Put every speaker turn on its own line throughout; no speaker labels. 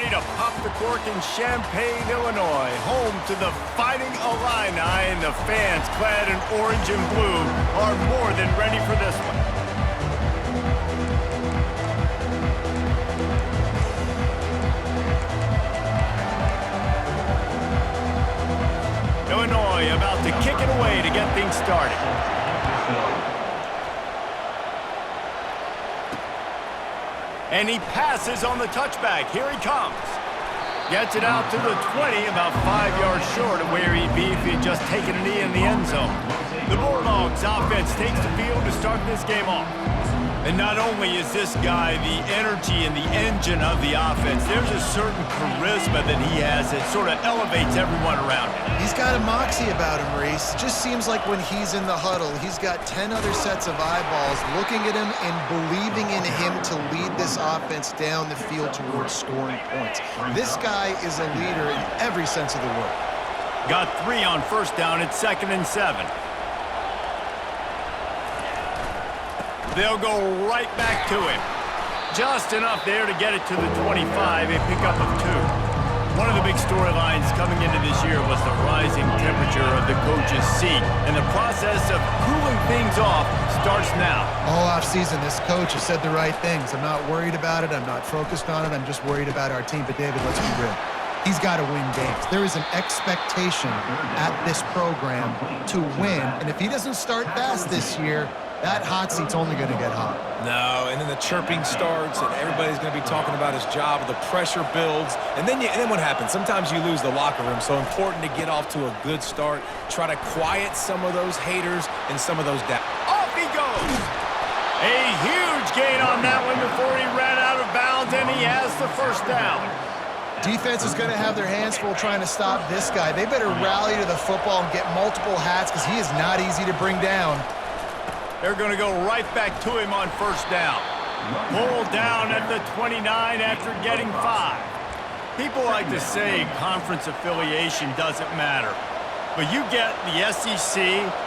ready to pop the cork in Champaign, Illinois, home to the Fighting Illini, and the fans clad in orange and blue are more than ready for this one. Illinois about to kick it away to get things started. And he passes on the touchback. Here he comes. Gets it out to the 20, about 5 yards short of where he'd be if he had just taken a knee in the end zone. The Bulldogs offense takes the field to start this game off. And not only is this guy the energy and the engine of the offense, there's a certain charisma that he has that sort of elevates everyone around him.
He's got a moxie about him, Reese. It just seems like when he's in the huddle, he's got 10 other sets of eyeballs looking at him and believing in him to lead this offense down the field towards scoring points. This guy is a leader in every sense of the word.
Got 3 on first down at 2nd and 7. They'll go right back to him. Just enough there to get it to the 25, a pickup of 2. One of the big storylines coming into this year was the rising temperature of the coach's seat, and the process of cooling things off starts now.
All offseason, this coach has said the right things. I'm not worried about it. I'm not focused on it. I'm just worried about our team. But, David, let's be real. He's got to win games. There is an expectation at this program to win, and if he doesn't start fast this year, that hot seat's only going to get hot.
No, and then the chirping starts, and everybody's going to be talking about his job. The pressure builds, and then what happens? Sometimes you lose the locker room, so important to get off to a good start. Try to quiet some of those haters and some of those doubts.
Off he goes! A huge gain on that one before he ran out of bounds, and he has the first down.
Defense is going to have their hands full trying to stop this guy. They better rally to the football and get multiple hats because he is not easy to bring down.
They're going to go right back to him on first down. Pulled down at the 29 after getting 5. People like to say conference affiliation doesn't matter. But you get the SEC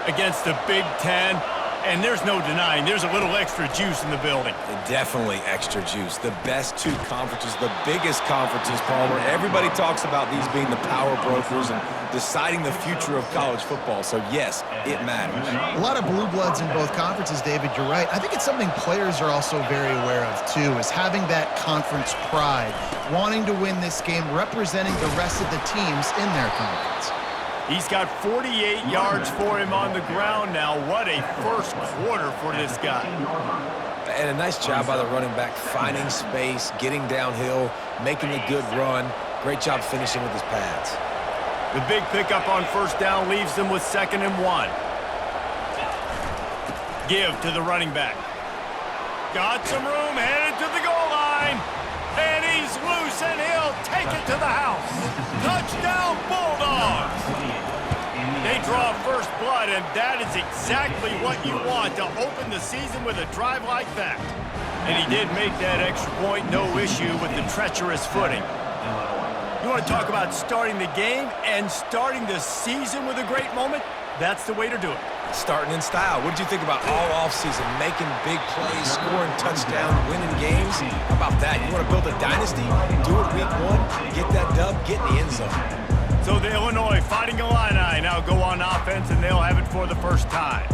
against the Big Ten, and there's no denying there's a little extra juice in the building.
Definitely extra juice. The best 2 conferences, the biggest conferences, Palmer. Everybody talks about these being the power brokers and deciding the future of college football. So, yes, it matters.
A lot of blue bloods in both conferences, David. You're right. I think it's something players are also very aware of, too, is having that conference pride, wanting to win this game, representing the rest of the teams in their conference.
He's got 48 yards for him on the ground now. What a first quarter for this guy.
And a nice job by the running back, finding space, getting downhill, making a good run. Great job finishing with his pads.
The big pickup on first down leaves them with 2nd and 1. Give to the running back. Got some room, headed to the goal line. And he's loose, and he'll take it to the house. Touchdown, Bulldogs! They draw first blood, and that is exactly what you want to open the season with a drive like that. And he did make that extra point, no issue with the treacherous footing. You want to talk about starting the game and starting the season with a great moment? That's the way to do it.
Starting in style. What did you think about all offseason? Making big plays, scoring touchdowns, winning games? How about that? You want to build a dynasty? Do it week 1, get that dub, get in the end zone.
So the Illinois Fighting Illini now go on offense, and they'll have it for the first time.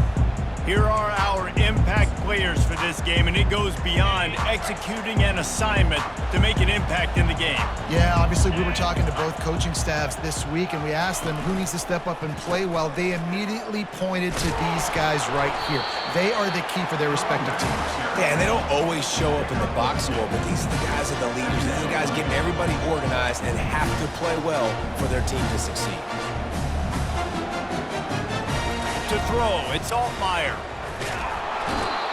Here are our impact players for this game, and it goes beyond executing an assignment to make an impact in the game.
Yeah, obviously we were talking to both coaching staffs this week, and we asked them who needs to step up and play well. They immediately pointed to these guys right here. They are the key for their respective teams.
Yeah, and they don't always show up in the box score, but these are the guys that are the leaders. These are the guys getting everybody organized and have to play well for their team to succeed.
To throw, it's Altmaier.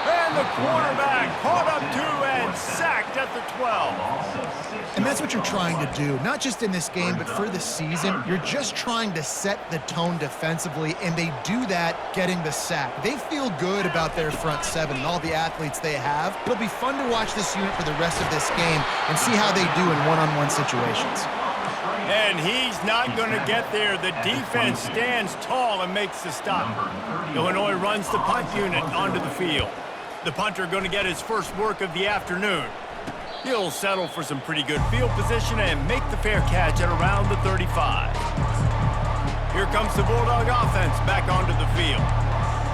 And the quarterback caught up to and sacked at the 12.
And that's what you're trying to do, not just in this game, but for the season. You're just trying to set the tone defensively, and they do that getting the sack. They feel good about their front 7 and all the athletes they have. It'll be fun to watch this unit for the rest of this game and see how they do in one-on-one situations.
And he's not going to get there. The defense stands tall and makes the stop. Illinois runs the punt unit onto the field. The punter going to get his first work of the afternoon. He'll settle for some pretty good field position and make the fair catch at around the 35. Here comes the Bulldog offense back onto the field.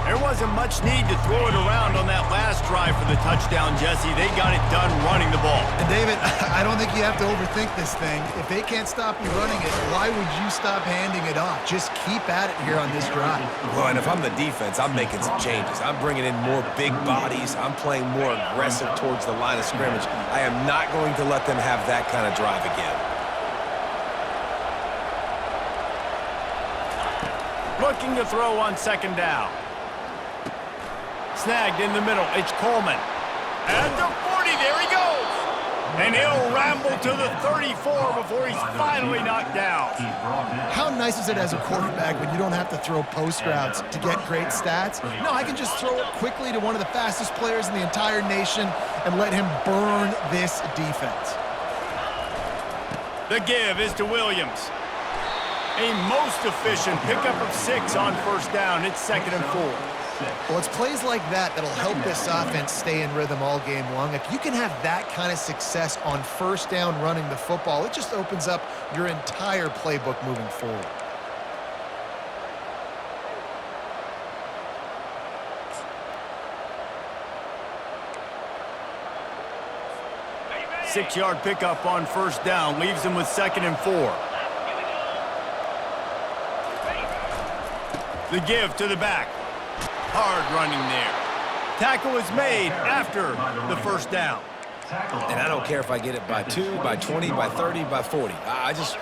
There wasn't much need to throw it around on that last drive for the touchdown, Jesse. They got it done running the ball.
And David, I don't think you have to overthink this thing. If they can't stop you running it, why would you stop handing it off? Just keep at it here on this drive.
Well, and if I'm the defense, I'm making some changes. I'm bringing in more big bodies. I'm playing more aggressive towards the line of scrimmage. I am not going to let them have that kind of drive again.
Looking to throw on second down. Snagged in the middle. It's Coleman. At the 40, there he goes. And he'll ramble to the 34 before he's finally knocked down.
How nice is it as a quarterback when you don't have to throw post routes to get great stats? No, I can just throw it quickly to one of the fastest players in the entire nation and let him burn this defense.
The give is to Williams. A most efficient pickup of 6 on first down. It's 2nd and 4.
Well, it's plays like that that'll help this offense stay in rhythm all game long. If you can have that kind of success on first down running the football, it just opens up your entire playbook moving forward.
Six-yard pickup on first down leaves him with 2nd and 4. The give to the back. Hard running there. Tackle is made after the first down.
And I don't care if I get it by 2, by 20, by 30, by 40. I just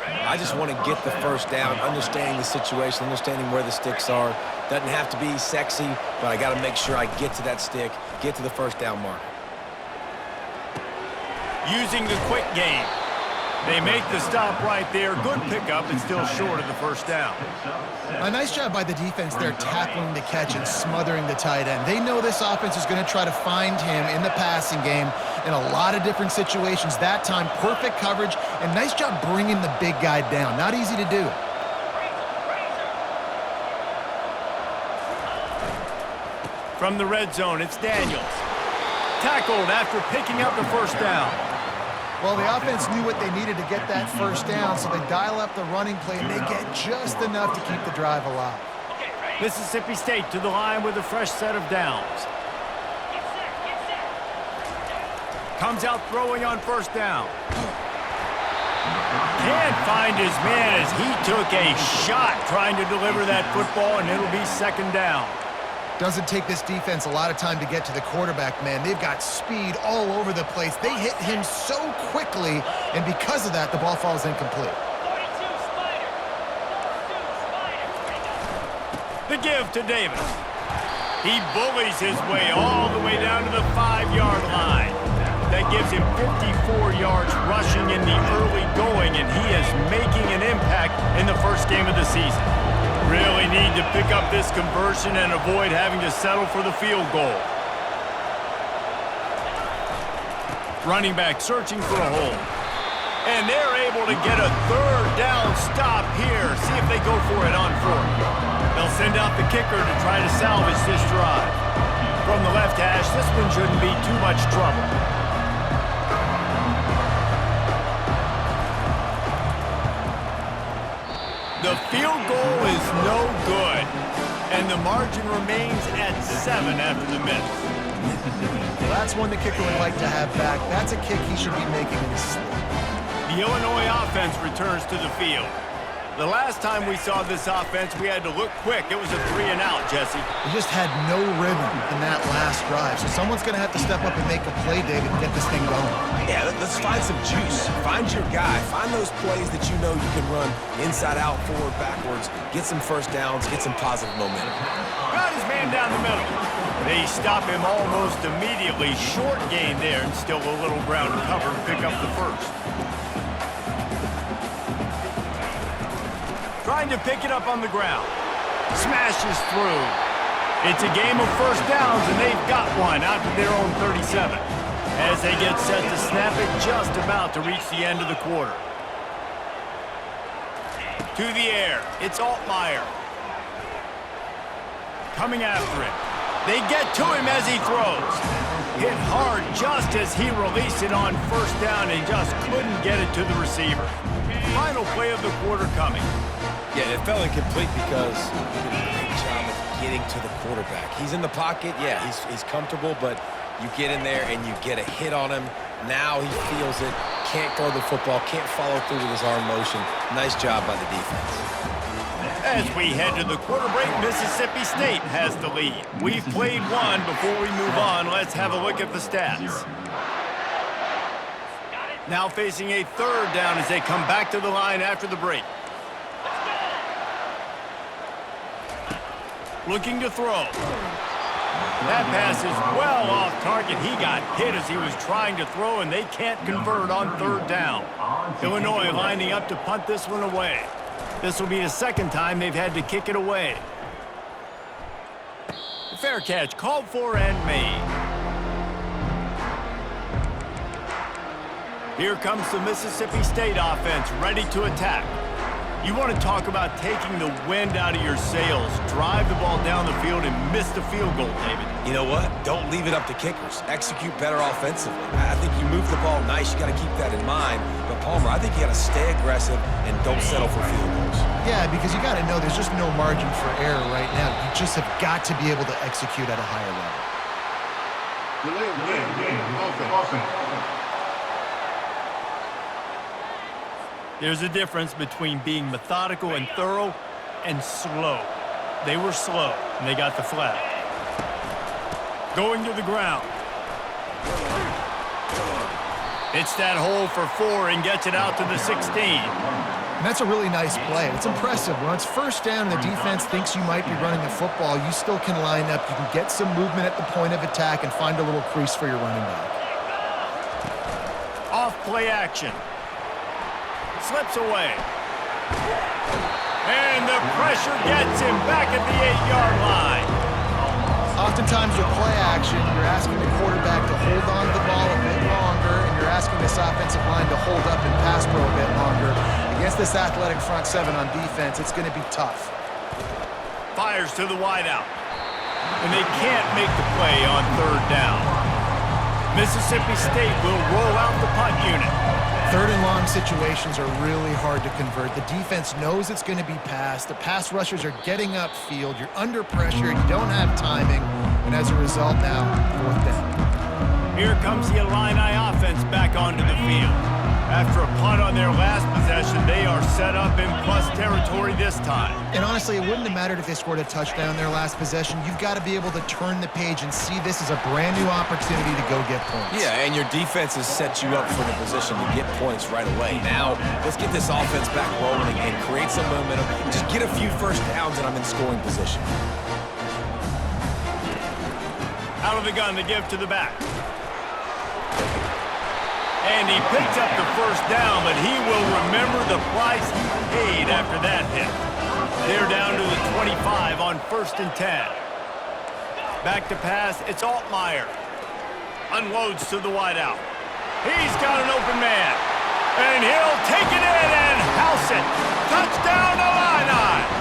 want to get the first down, understanding the situation, understanding where the sticks are. Doesn't have to be sexy, but I got to make sure I get to that stick, get to the first down mark.
Using the quick game. They make the stop right there. Good pickup and still short of the first down.
A nice job by the defense there tackling the catch and smothering the tight end. They know this offense is going to try to find him in the passing game in a lot of different situations. That time, perfect coverage and nice job bringing the big guy down. Not easy to do.
From the red zone, it's Daniels. Tackled after picking up the first down.
Well, the offense knew what they needed to get that first down, so they dial up the running play, and they get just enough to keep the drive alive.
Mississippi State to the line with a fresh set of downs. Comes out throwing on first down. Can't find his man as he took a shot trying to deliver that football, and it'll be 2nd down.
Doesn't take this defense a lot of time to get to the quarterback, man. They've got speed all over the place. They hit him so quickly, and because of that, the ball falls incomplete.
The give to Davis. He bullies his way all the way down to the 5-yard line. That gives him 54 yards rushing in the early going, and he is making an impact in the first game of the season. Really need to pick up this conversion and avoid having to settle for the field goal. Running back searching for a hole. And they're able to get a 3rd down stop here. See if they go for it on 4th. They'll send out the kicker to try to salvage this drive. From the left hash, this one shouldn't be too much trouble. The field goal is no good, and the margin remains at 7 after the miss.
Well, that's one the kicker would like to have back. That's a kick he should be making in his sleep.
The Illinois offense returns to the field. The last time we saw this offense, we had to look quick. It was a 3-and-out, Jesse.
They just had no rhythm in that last drive, so someone's going to have to step up and make a play, David, and get this thing going.
Yeah, let's find some juice. Find your guy. Find those plays that you know you can run inside out, forward, backwards. Get some first downs. Get some positive momentum.
Got his man down the middle. They stop him almost immediately. Short gain there, and still a little ground cover to pick up the first. Trying to pick it up on the ground. Smashes through. It's a game of first downs, and they've got one out to their own 37. As they get set to snap it, just about to reach the end of the quarter. To the air, it's Altmaier. Coming after it. They get to him as he throws. Hit hard just as he released it on first down and just couldn't get it to the receiver. Final play of the quarter coming.
Yeah, it felt incomplete because he did a great job of getting to the quarterback. He's in the pocket. Yeah, he's comfortable, but you get in there and you get a hit on him. Now he feels it. Can't throw the football. Can't follow through with his arm motion. Nice job by the defense.
As we head to the quarter break, Mississippi State has the lead. We've played one. Before we move on, let's have a look at the stats. Now facing a third down as they come back to the line after the break. Looking to throw. That pass is well off target. He got hit as he was trying to throw, and they can't convert on third down. Illinois lining up to punt this one away. This will be the second time they've had to kick it away. Fair catch called for and made. Here comes the Mississippi State offense ready to attack. You want to talk about taking the wind out of your sails. Drive the ball down the field and miss the field goal, David.
You know what? Don't leave it up to kickers. Execute better offensively. I think you move the ball nice. You got to keep that in mind. But, Palmer, I think you got to stay aggressive and don't settle for field goals.
Yeah, because you got to know there's just no margin for error right now. You just have got to be able to execute at a higher level.
There's a difference between being methodical and thorough and slow. They were slow, and they got the flag. Going to the ground. It's that hole for 4 and gets it out to the 16.
And that's a really nice play. It's impressive. When it's first down and the defense thinks you might be running the football, you still can line up. You can get some movement at the point of attack and find a little crease for your running back.
Off play action. Slips away. And the pressure gets him back at the 8-yard line.
Oftentimes with play action, you're asking the quarterback to hold on to the ball a bit longer, and you're asking this offensive line to hold up and pass pro a bit longer. Against this athletic front seven on defense, it's going to be tough.
Fires to the wideout. And they can't make the play on third down. Mississippi State will roll out the punt unit.
Third and long situations are really hard to convert. The defense knows it's going to be passed. The pass rushers are getting upfield. You're under pressure. You don't have timing. And as a result now, fourth down.
Here comes the Illini offense back onto the field. After a punt on their last possession, they are set up in plus territory this time.
And honestly, it wouldn't have mattered if they scored a touchdown their last possession. You've got to be able to turn the page and see this as a brand new opportunity to go get points.
Yeah, and your defense has set you up for the position to get points right away. Now, let's get this offense back rolling and create some momentum. Just get a few first downs and I'm in scoring position.
Out of the gun to give to the back. And he picks up the first down, but he will remember the price he paid after that hit. They're down to the 25 on 1st and 10. Back to pass, it's Altmaier. Unloads to the wideout. He's got an open man. And he'll take it in and house it. Touchdown, Illini!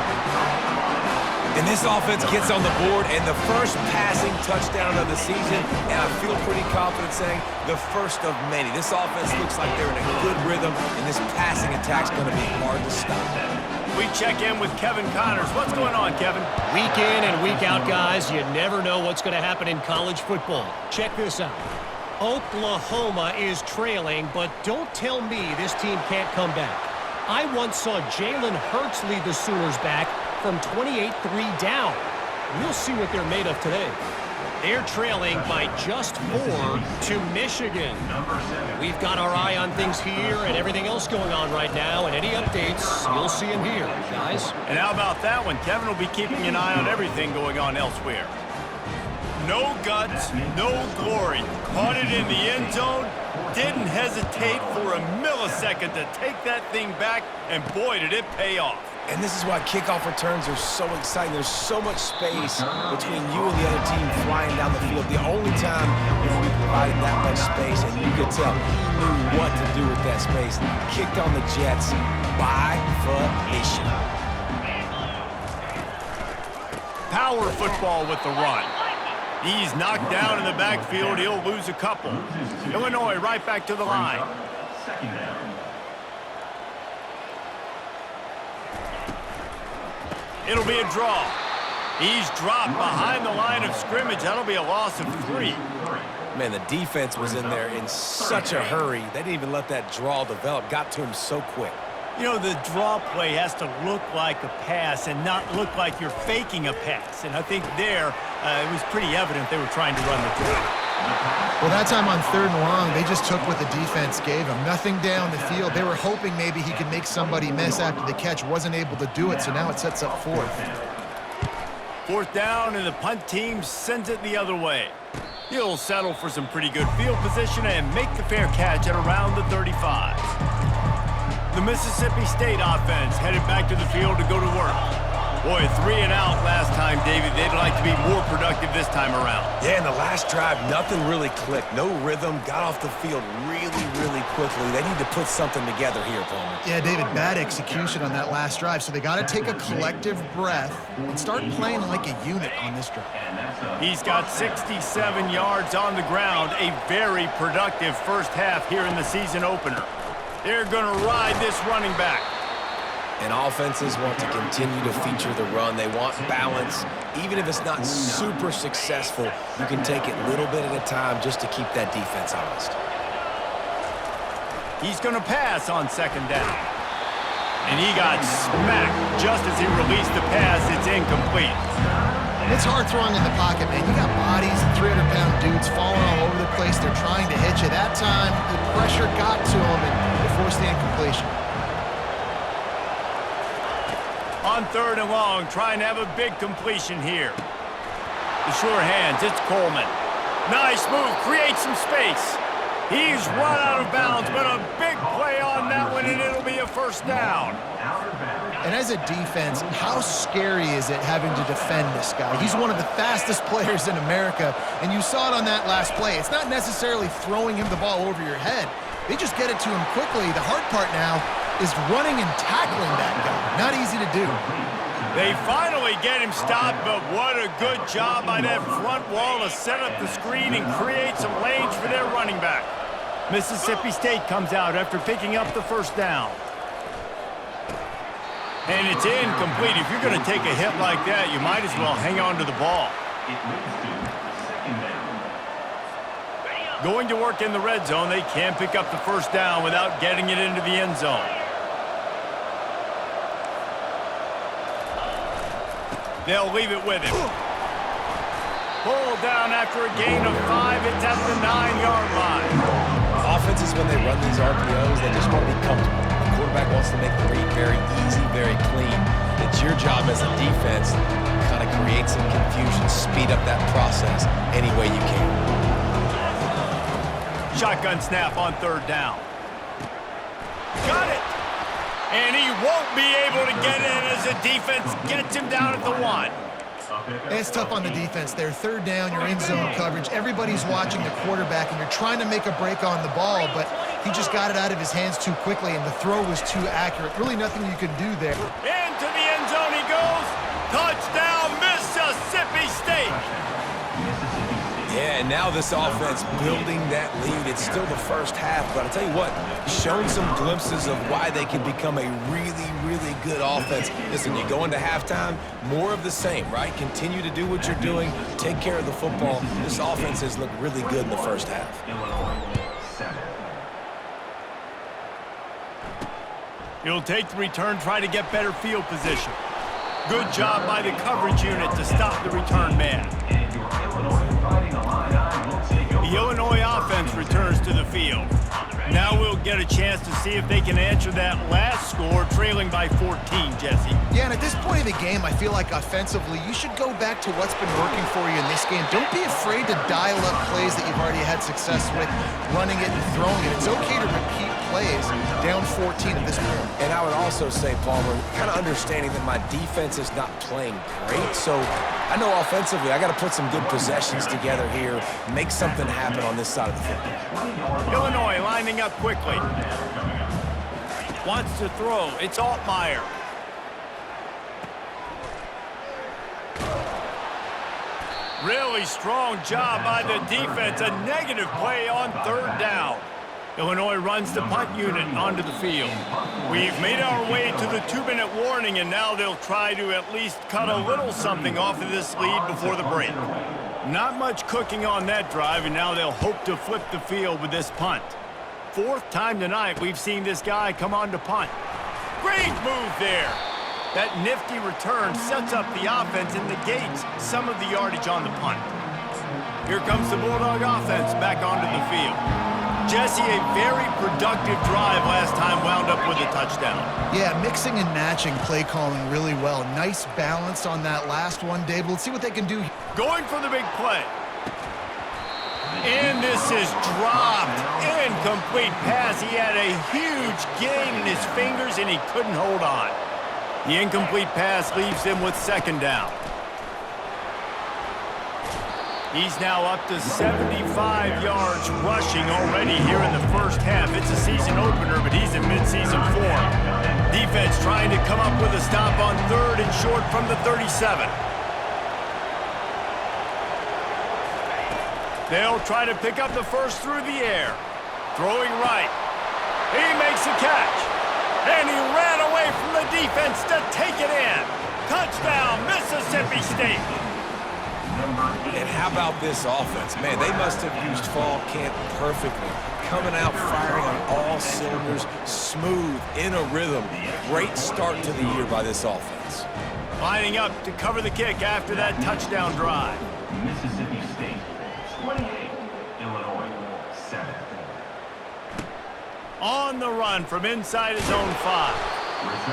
And this offense gets on the board, and the first passing touchdown of the season, and I feel pretty confident saying the first of many. This offense looks like they're in a good rhythm, and this passing attack's going to be hard to stop.
We check in with Kevin Connors. What's going on, Kevin?
Week in and week out, guys, you never know what's going to happen in college football. Check this out. Oklahoma is trailing, but don't tell me this team can't come back. I once saw Jalen Hurts lead the Sooners back from 28-3 down. We'll see what they're made of today. They're trailing by just 4 to Michigan. We've got our eye on things here and everything else going on right now, and any updates, you'll see them here, guys.
And how about that one? Kevin will be keeping an eye on everything going on elsewhere. No guts, no glory. Caught it in the end zone. Didn't hesitate for a millisecond to take that thing back, and boy, did it pay off.
And this is why kickoff returns are so exciting. There's so much space between you and the other team flying down the field. The only time you're going to be provided that much space, and you could tell he knew what to do with that space. Kicked on the Jets by Felicia.
Power football with the run. He's knocked down in the backfield. He'll lose a couple. Illinois right back to the line. It'll be a draw. He's dropped behind the line of scrimmage. That'll be a loss of 3.
Man, the defense was in there in such a hurry. They didn't even let that draw develop. Got to him so quick.
You know, the draw play has to look like a pass and not look like you're faking a pass. And I think there, it was pretty evident they were trying to run the draw.
Well, that time on 3rd and long, they just took what the defense gave them. Nothing down the field. They were hoping maybe he could make somebody miss after the catch. Wasn't able to do it, so now it sets up 4th.
4th down, and the punt team sends it the other way. He'll settle for some pretty good field position and make the fair catch at around the 35. The Mississippi State offense headed back to the field to go to work. Boy, 3 and out last time, David. They'd like to be more productive this time around.
Yeah, in the last drive, nothing really clicked. No rhythm, got off the field really, really quickly. They need to put something together here, Palmer.
Yeah, David, bad execution on that last drive, so they got to take a collective breath and start playing like a unit on this drive.
He's got 67 yards on the ground, a very productive first half here in the season opener. They're going to ride this running back.
And offenses want to continue to feature the run. They want balance. Even if it's not super successful, you can take it little bit at a time just to keep that defense honest.
He's going to pass on 2nd down. And he got smacked just as he released the pass. It's incomplete.
It's hard throwing in the pocket, man. You got bodies, 300-pound dudes falling all over the place. They're trying to hit you. That time, the pressure got to him, and it forced the incompletion.
On 3rd and long, trying to have a big completion here. The sure hands, it's Coleman. Nice move, creates some space. He's run out of bounds, but a big play on that one, and it'll be a 1st down.
And as a defense, how scary is it having to defend this guy? He's one of the fastest players in America, and you saw it on that last play. It's not necessarily throwing him the ball over your head. They just get it to him quickly. The hard part now is running and tackling that guy. Not easy to do.
They finally get him stopped, but what a good job by that front wall to set up the screen and create some lanes for their running back. Mississippi State comes out after picking up the 1st down. And it's incomplete. If you're going to take a hit like that, you might as well hang on to the ball. Going to work in the red zone, they can't pick up the 1st down without getting it into the end zone. They'll leave it with him. Pulled down after a gain of 5. It's at the 9-yard line.
Offenses, when they run these RPOs, they just want to be comfortable. The quarterback wants to make the read very easy, very clean. It's your job as a defense to kind of create some confusion, speed up that process any way you can.
Shotgun snap on 3rd down. Got it! And he won't be able to get in as the defense gets him down at the 1.
It's tough on the defense there. 3rd down, you're in zone coverage. Everybody's watching the quarterback, and you're trying to make a break on the ball, but he just got it out of his hands too quickly, and the throw was too accurate. Really nothing you can do there.
Into the end zone he goes. Touchdown, Mississippi State.
Yeah, and now this offense building that lead. It's still the first half, but I'll tell you what, shown some glimpses of why they can become a really, really good offense. Listen, you go into halftime, more of the same, right? Continue to do what you're doing, take care of the football. This offense has looked really good in the first half.
He'll take the return, try to get better field position. Good job by the coverage unit to stop the return man. The Illinois offense returns to the field. Now we'll get a chance to see if they can answer that last score, trailing by 14, Jesse.
Yeah, and at this point of the game, I feel like offensively, you should go back to what's been working for you in this game. Don't be afraid to dial up plays that you've already had success with, running it and throwing it. It's okay to repeat plays down 14 at this point.
And I would also say, Palmer, kind of understanding that my defense is not playing great, so I know offensively I got to put some good possessions together here, make something happen on this side of the football.
Illinois lining up quickly. Wants to throw. It's Really strong job by the defense. A negative play on 3rd down. Illinois runs the punt unit onto the field. We've made our way to the 2-minute warning, and now they'll try to at least cut a little something off of this lead before the break. Not much cooking on that drive, and now they'll hope to flip the field with this punt. 4th time tonight we've seen this guy come on to punt. Great move there. That nifty return sets up the offense and negates some of the yardage on the punt. Here comes the Bulldog offense back onto the field. Jesse, a very productive drive last time wound up with a touchdown.
Yeah, mixing and matching play calling really well. Nice balance on that last one, Dave. Let's see what they can do.
Going for the big play. And this is dropped. Incomplete pass. He had a huge gain in his fingers, and he couldn't hold on. The incomplete pass leaves them with 2nd down. He's now up to 75 yards rushing already here in the first half. It's a season opener, but he's in midseason form. Defense trying to come up with a stop on 3rd and short from the 37. They'll try to pick up the first through the air. Throwing right. He makes a catch. And he ran away from the defense to take it in. Touchdown, Mississippi State.
And how about this offense? Man, they must have used fall camp perfectly. Coming out firing on all cylinders, smooth, in a rhythm. Great start to the year by this offense.
Lining up to cover the kick after that touchdown drive.
Mississippi State, 28, Illinois, 7.
On the run from inside his own 5.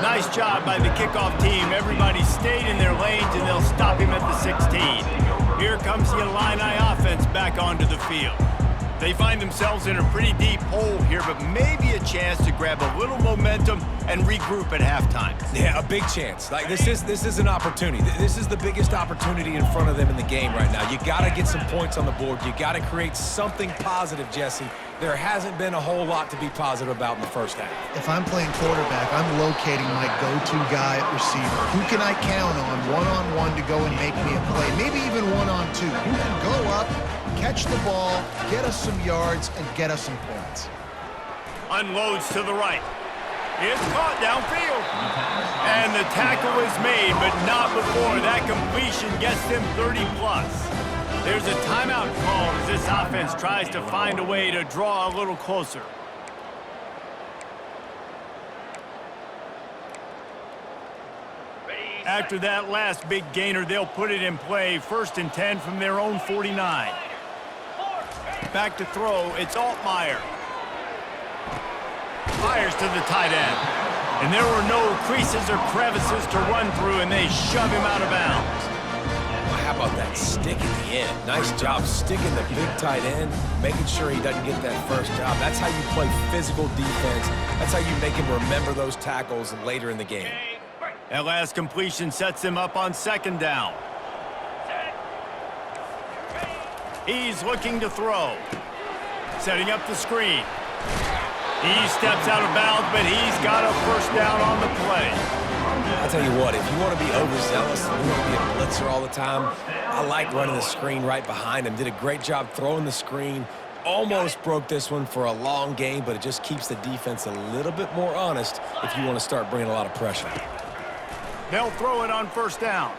Nice job by the kickoff team. Everybody stayed in their lanes, and they'll stop him at the 16. Here comes the Illini offense back onto the field. They find themselves in a pretty deep hole here, but maybe a chance to grab a little momentum and regroup at halftime.
Yeah, a big chance. Like this is an opportunity. This is the biggest opportunity in front of them in the game right now. You got to get some points on the board. You got to create something positive, Jesse. There hasn't been a whole lot to be positive about in the first half.
If I'm playing quarterback, I'm locating my go-to guy at receiver. Who can I count on one-on-one to go and make me a play? Maybe even one-on-two. Who can go up, catch the ball, get us some yards, and get us some points.
Unloads to the right. It's caught downfield. And the tackle is made, but not before that completion gets them 30-plus. There's a timeout called as this offense tries to find a way to draw a little closer. After that last big gainer, they'll put it in play. 1st and 10 from their own 49. Back to throw, it's Altmaier. Fires to the tight end. And there were no creases or crevices to run through, and they shove him out of bounds.
How about that stick at the end? Nice job sticking the big tight end, making sure he doesn't get that first job. That's how you play physical defense. That's how you make him remember those tackles later in the game.
That last completion sets him up on 2nd down. He's looking to throw. Setting up the screen. He steps out of bounds, but he's got a first down on the play.
I'll tell you what, if you want to be overzealous and you want to be a blitzer all the time, I like running the screen right behind him. Did a great job throwing the screen. Almost broke this one for a long game, but it just keeps the defense a little bit more honest if you want to start bringing a lot of pressure.
They'll throw it on 1st down.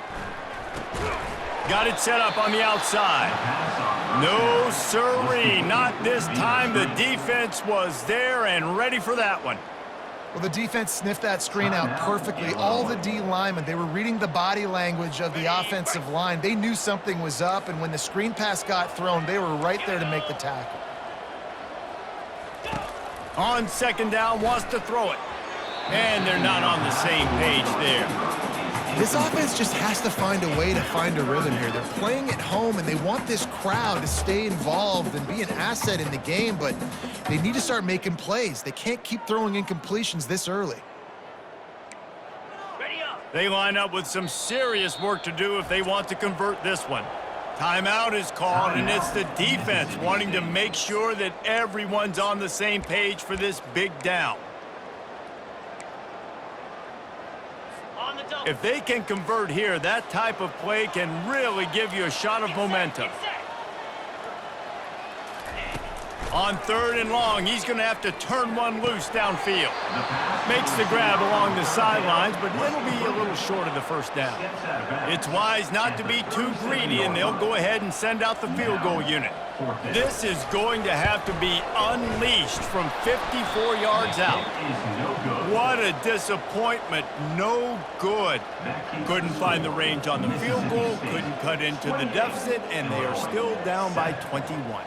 Got it set up on the outside. No sirree, not this time. The defense was there and ready for that one.
Well, the defense sniffed that screen out perfectly. All the D linemen, they were reading the body language of the offensive line. They knew something was up, and when the screen pass got thrown, they were right there to make the tackle.
On 2nd down, wants to throw it. And they're not on the same page there.
This offense just has to find a way to find a rhythm here. They're playing at home, and they want this crowd to stay involved and be an asset in the game, but they need to start making plays. They can't keep throwing incompletions this early.
They line up with some serious work to do if they want to convert this one. Timeout is called, and it's the defense wanting to make sure that everyone's on the same page for this big down. If they can convert here, that type of play can really give you a shot of momentum. On 3rd and long, he's going to have to turn one loose downfield. Makes the grab along the sidelines, but it'll be a little short of the first down. It's wise not to be too greedy, and they'll go ahead and send out the field goal unit. This is going to have to be unleashed from 54 yards out. What a disappointment. No good. Couldn't find the range on the field goal, couldn't cut into the deficit, and they are still down by 21.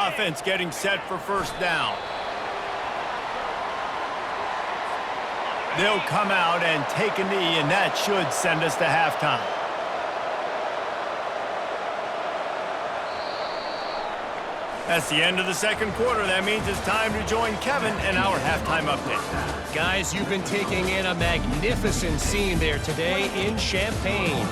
Offense getting set for first down. They'll come out and take a knee, and that should send us to halftime. That's the end of the second quarter. That means it's time to join Kevin in our halftime update.
Guys, you've been taking in a magnificent scene there today in Champaign.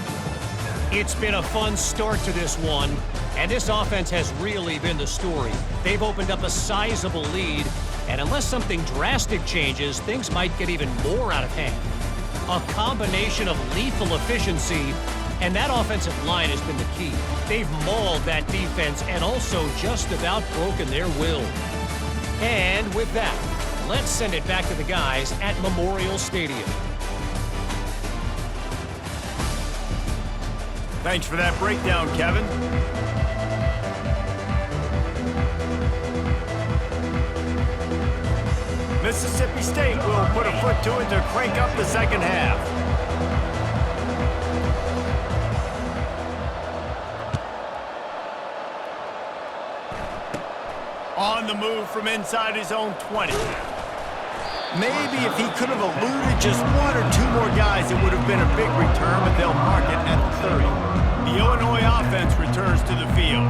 It's been a fun start to this one, and this offense has really been the story. They've opened up a sizable lead, and unless something drastic changes, things might get even more out of hand. A combination of lethal efficiency, and that offensive line has been the key. They've mauled that defense and also just about broken their will. And with that, let's send it back to the guys at Memorial Stadium.
Thanks for that breakdown, Kevin. Mississippi State will put a foot to it to crank up the second half. On the move from inside his own 20. Maybe if he could have eluded just one or two more guys, it would have been a big return, but they'll mark it at the 30. The Illinois offense returns to the field.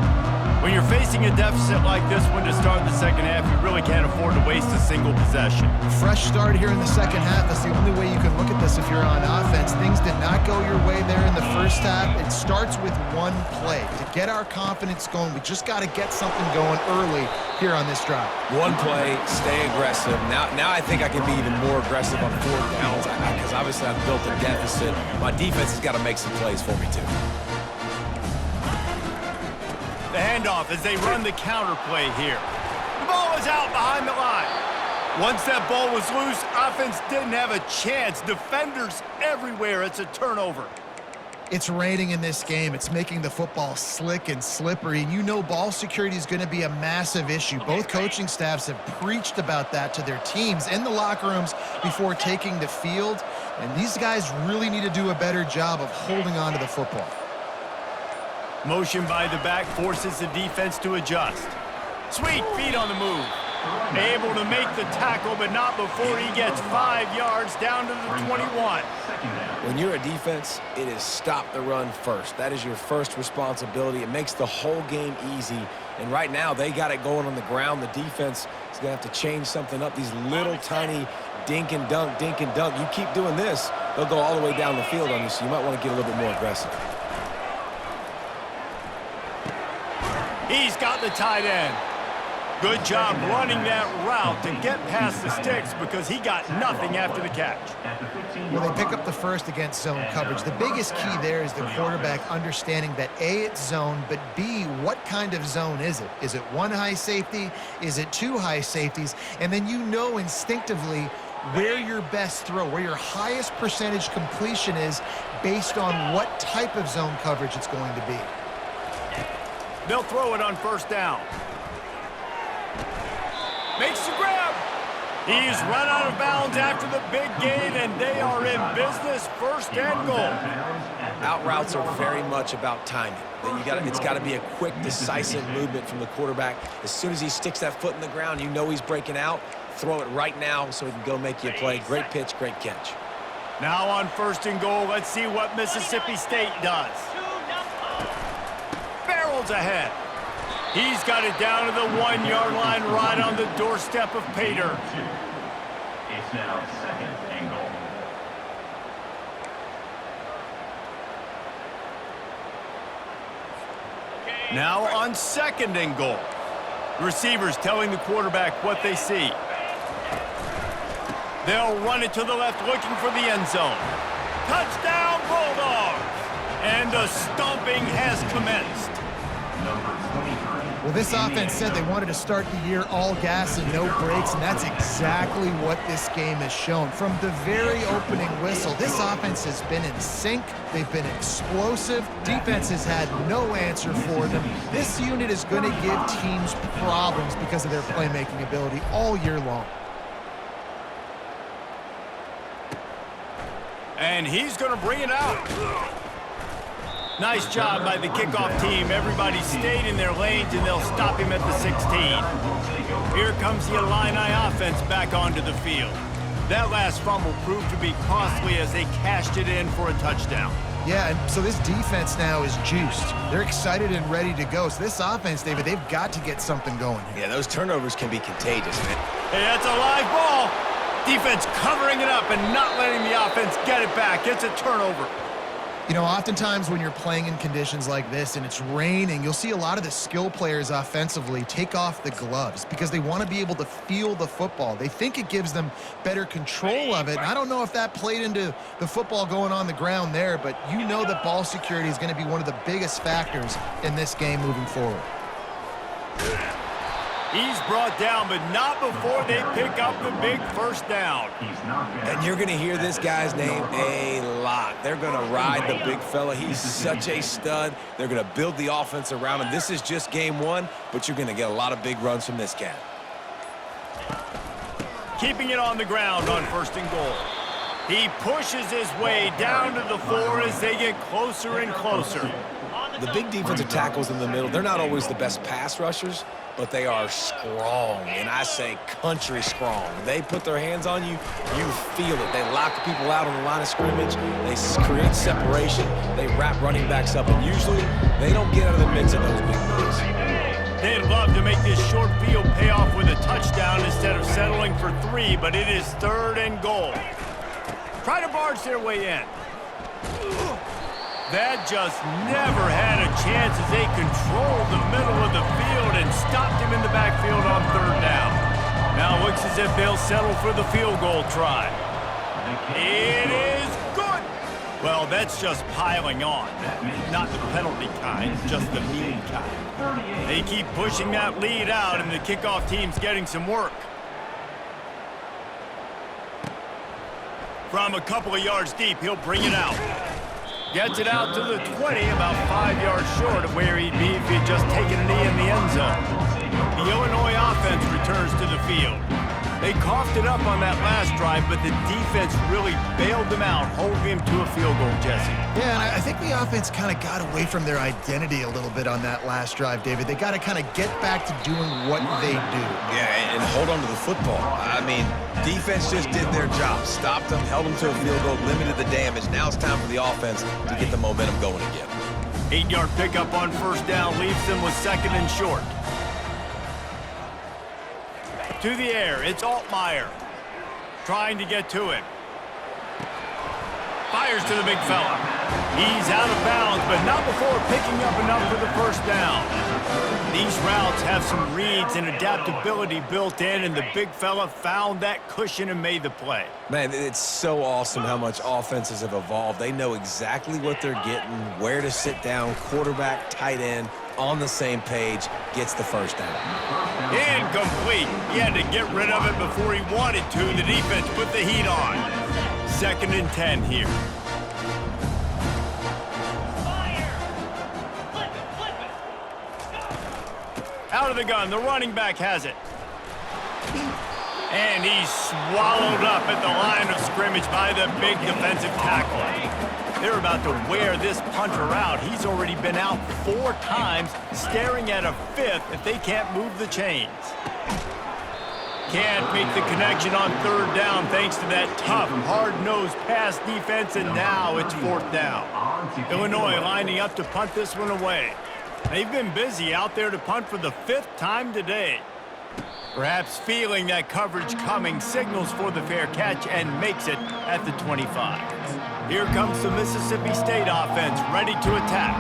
When you're facing a deficit like this one to start the second half, you really can't afford to waste a single possession.
Fresh start here in the second half. That's the only way you can look at this if you're on offense. Things did not go your way there in the first half. It starts with one play. To get our confidence going, we just got to get something going early here on this drive.
One play, stay aggressive. Now I think I can be even more aggressive on 4th downs because obviously I've built a deficit. My defense has got to make some plays for me too.
The handoff as they run the counter play here. The ball is out behind the line. Once that ball was loose, offense didn't have a chance. Defenders everywhere. It's a turnover.
It's raining in this game. It's making the football slick and slippery, and you know ball security is going to be a massive issue. Both coaching staffs have preached about that to their teams in the locker rooms before taking the field, and these guys really need to do a better job of holding on to the football.
Motion by the back forces the defense to adjust. Sweet feet on the move. Able to make the tackle, but not before he gets 5 yards down to the 21.
When you're a defense, it is stop the run first. That is your first responsibility. It makes the whole game easy. And right now, they got it going on the ground. The defense is going to have to change something up. These little tiny dink and dunk, dink and dunk. You keep doing this, they'll go all the way down the field on you, so you might want to get a little bit more aggressive.
He's got the tight end. Good job running that route to get past the sticks because he got nothing after the catch.
Well, they pick up the first against zone coverage. The biggest key there is the quarterback understanding that A, it's zone, but B, what kind of zone is it? Is it one high safety? Is it two high safeties? And then you know instinctively where your best throw, where your highest percentage completion is based on what type of zone coverage it's going to be.
They'll throw it on first down. Makes the grab. He's run out of bounds after the big gain, and they are in business, first and goal.
Out routes are very much about timing. It's got to be a quick, decisive movement from the quarterback. As soon as he sticks that foot in the ground, you know he's breaking out. Throw it right now so he can go make you a play. Great pitch, great catch.
Now on first and goal, let's see what Mississippi State does. Barrels ahead. He's got it down to the 1 yard line right on the doorstep of Pater.
It's now 2nd and goal.
Now on 2nd and goal. Receivers telling the quarterback what they see. They'll run it to the left looking for the end zone. Touchdown Bulldogs! And the stomping has commenced.
Number 23.
Well, this offense said they wanted to start the year all gas and no brakes, and that's exactly what this game has shown. From the very opening whistle, this offense has been in sync. They've been explosive. Defense has had no answer for them. This unit is going to give teams problems because of their playmaking ability all year long.
And he's going to bring it out. Nice job by the kickoff team. Everybody stayed in their lanes, and they'll stop him at the 16. Here comes the Illini offense back onto the field. That last fumble proved to be costly as they cashed it in for a touchdown.
Yeah, and so this defense now is juiced. They're excited and ready to go. So this offense, David, they've got to get something going here.
Yeah, those turnovers can be contagious, man.
Hey, that's a live ball. Defense covering it up and not letting the offense get it back. It's a turnover.
You know, oftentimes when you're playing in conditions like this and it's raining, you'll see a lot of the skill players offensively take off the gloves because they want to be able to feel the football. They think it gives them better control of it. And I don't know if that played into the football going on the ground there, but you know that ball security is going to be one of the biggest factors in this game moving forward.
He's brought down, but not before they pick up the big first down.
And you're going to hear this guy's name a lot. They're going to ride the big fella. He's such a stud. They're going to build the offense around him. This is just game one, but you're going to get a lot of big runs from this cat.
Keeping it on the ground on 1st and goal. He pushes his way down to the 4 as they get closer and closer.
The big defensive tackles in the middle, they're not always the best pass rushers, but they are strong, and I say country strong. They put their hands on you, you feel it. They lock people out on the line of scrimmage. They create separation. They wrap running backs up, and usually they don't get out of the mix of those big plays.
They'd love to make this short field pay off with a touchdown instead of settling for 3, but it is 3rd and goal. Try to barge their way in. That just never had a chance as they controlled the middle of the field and stopped him in the backfield on 3rd down. Now it looks as if they'll settle for the field goal try. It is good. Well, that's just piling on. Not the penalty kind, just the mean kind. They keep pushing that lead out, and the kickoff team's getting some work. From a couple of yards deep, he'll bring it out. Gets it out to the 20, about 5 yards short of where he'd be if he'd just taken a knee in the end zone. The Illinois offense returns to the field. They coughed it up on that last drive, but the defense really bailed them out, holding him to a field goal, Jesse.
Yeah, and I think the offense kind of got away from their identity a little bit on that last drive, David. They got to kind of get back to doing what they do.
Yeah, and hold on to the football. I mean, defense just did their job. Stopped them, held them to a field goal, limited the damage. Now it's time for the offense to get the momentum going again.
8-yard pickup on 1st down leaves them with 2nd and short. To the air, it's Altmaier. Trying to get to him. Fires to the big fella. He's out of bounds, but not before picking up enough for the 1st down. These routes have some reads and adaptability built in, and the big fella found that cushion and made the play.
Man, it's so awesome how much offenses have evolved. They know exactly what they're getting, where to sit down, quarterback, tight end, on the same page, gets the 1st down.
Incomplete. He had to get rid of it before he wanted to. The defense put the heat on. 2nd and 10 here. Out of the gun, the running back has it. And he's swallowed up at the line of scrimmage by the big defensive tackle. They're about to wear this punter out. He's already been out 4 times, staring at a 5th if they can't move the chains. Can't make the connection on 3rd down thanks to that tough, hard-nosed pass defense, and now it's 4th down. Illinois lining up to punt this one away. They've been busy out there to punt for the 5th time today. Perhaps feeling that coverage coming, signals for the fair catch and makes it at the 25. Here comes the Mississippi State offense ready to attack.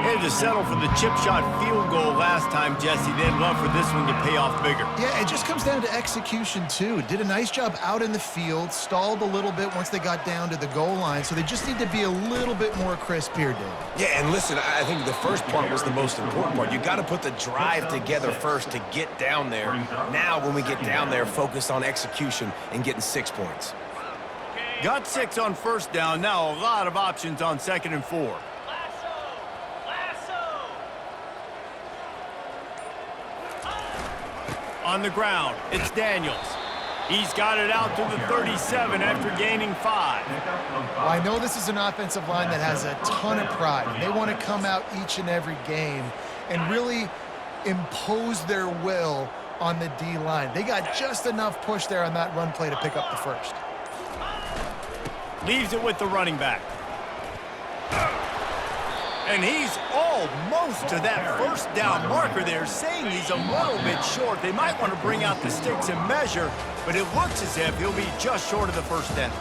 Had to settle for the chip shot field goal last time, Jesse. Then love for this one to pay off bigger.
Yeah, it just comes down to execution, too. Did a nice job out in the field, stalled a little bit once they got down to the goal line, so they just need to be a little bit more crisp here, Dave.
Yeah, and listen, I think the first part was the most important part. You got to put the drive together first to get down there. Now, when we get down there, focus on execution and getting 6 points.
Got 6 on first down. Now a lot of options on 2nd and 4. On the ground, it's Daniels. He's got it out to the 37 after gaining 5.
Well, I know this is an offensive line that has a ton of pride. They want to come out each and every game and really impose their will on the D-line. They got just enough push there on that run play to pick up the first.
Leaves it with the running back. And he's almost to that first down marker there, saying he's a little bit short. They might want to bring out the sticks and measure, but it looks as if he'll be just short of the first down.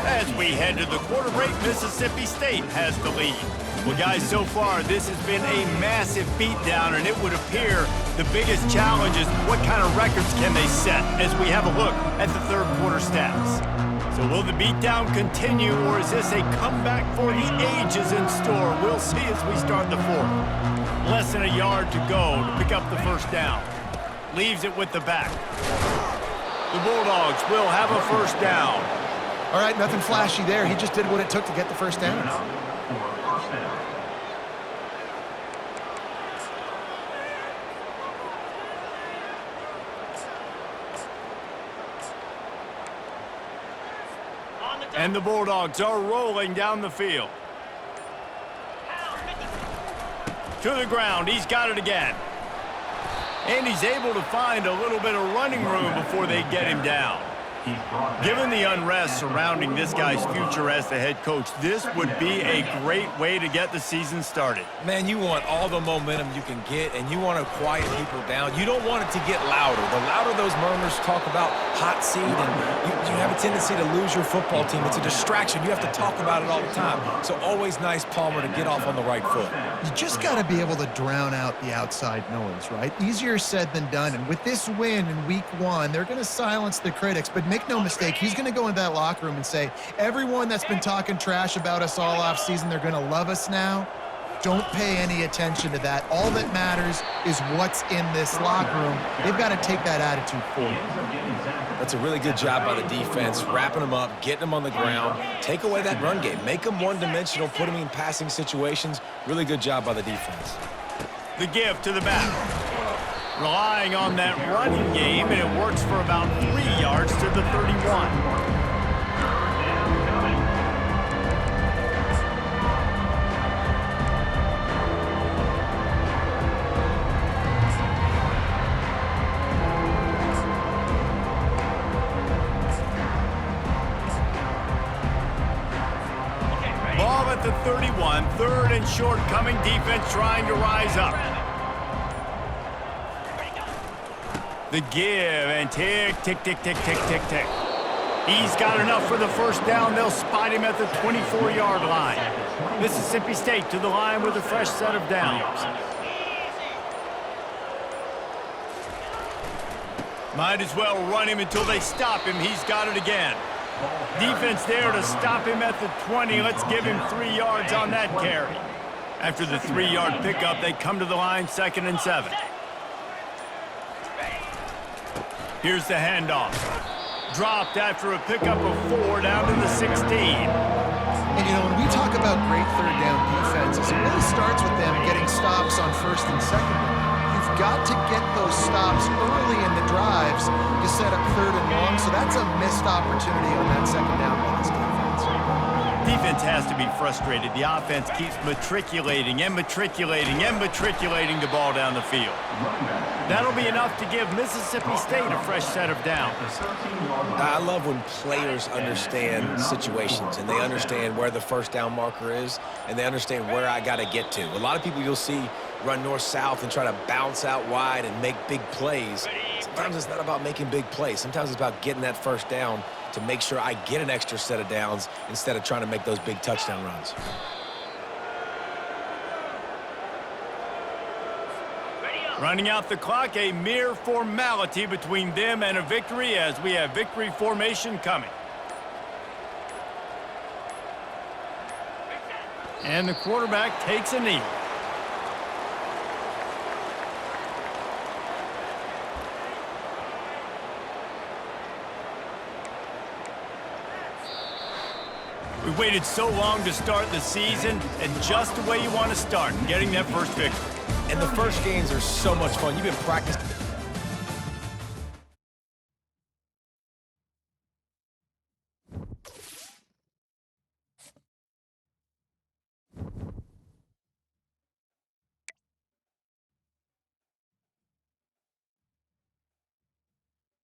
As we head to the quarter break, Mississippi State has the lead. Well, guys, so far, this has been a massive beatdown, and it would appear the biggest challenge is what kind of records can they set as we have a look at the third quarter stats. So will the beatdown continue, or is this a comeback for the ages in store? We'll see as we start the fourth. Less than a yard to go to pick up the first down. Leaves it with the back. The Bulldogs will have a first down.
All right, nothing flashy there. He just did what it took to get the first down.
And the Bulldogs are rolling down the field. To the ground, he's got it again. And he's able to find a little bit of running room before they get him down. Given the unrest surrounding this guy's future as the head coach, this would be a great way to get the season started.
Man, you want all the momentum you can get, and you want to quiet people down. You don't want it to get louder. The louder those murmurs talk about hot seat, and you have a tendency to lose your football team. It's a distraction. You have to talk about it all the time. So always nice, Palmer, to get off on the right foot.
You just got to be able to drown out the outside noise, right? Easier said than done. And with this win in week 1, they're going to silence the critics. But make no mistake, he's going to go into that locker room and say, everyone that's been talking trash about us all off season, they're going to love us now. Don't pay any attention to that. All that matters is what's in this locker room. They've got to take that attitude forward.
That's a really good job by the defense, wrapping them up, getting them on the ground, take away that run game, make them one-dimensional, put them in passing situations. Really good job by the defense.
The give to the back. Relying on that running game, and it works for about 3 yards to the 31. Ball at the 31, 3rd and short, coming defense trying to rise up. The give, and tick, tick, tick, tick, tick, tick, tick. He's got enough for the first down. They'll spot him at the 24-yard line. Mississippi State to the line with a fresh set of downs. Might as well run him until they stop him. He's got it again. Defense there to stop him at the 20. Let's give him 3 yards on that carry. After the 3-yard pickup, they come to the line, 2nd and 7. Here's the handoff. Dropped after a pickup of 4 down to the 16.
And, you know, when we talk about great third down defenses, it really starts with them getting stops on 1st and 2nd. You've got to get those stops early in the drives to set up 3rd and long, so that's a missed opportunity on that 2nd down by this defense.
Defense has to be frustrated. The offense keeps matriculating and matriculating and matriculating the ball down the field. That'll be enough to give Mississippi State a fresh set of downs.
I love when players understand situations and they understand where the first down marker is and they understand where I got to get to. A lot of people you'll see run north-south and try to bounce out wide and make big plays. Sometimes it's not about making big plays. Sometimes it's about getting that first down to make sure I get an extra set of downs instead of trying to make those big touchdown runs.
Running out the clock, a mere formality between them and a victory as we have victory formation coming. And the quarterback takes a knee. We waited so long to start the season, and just the way you want to start, getting that first victory.
And the first games are so much fun. You've been practicing.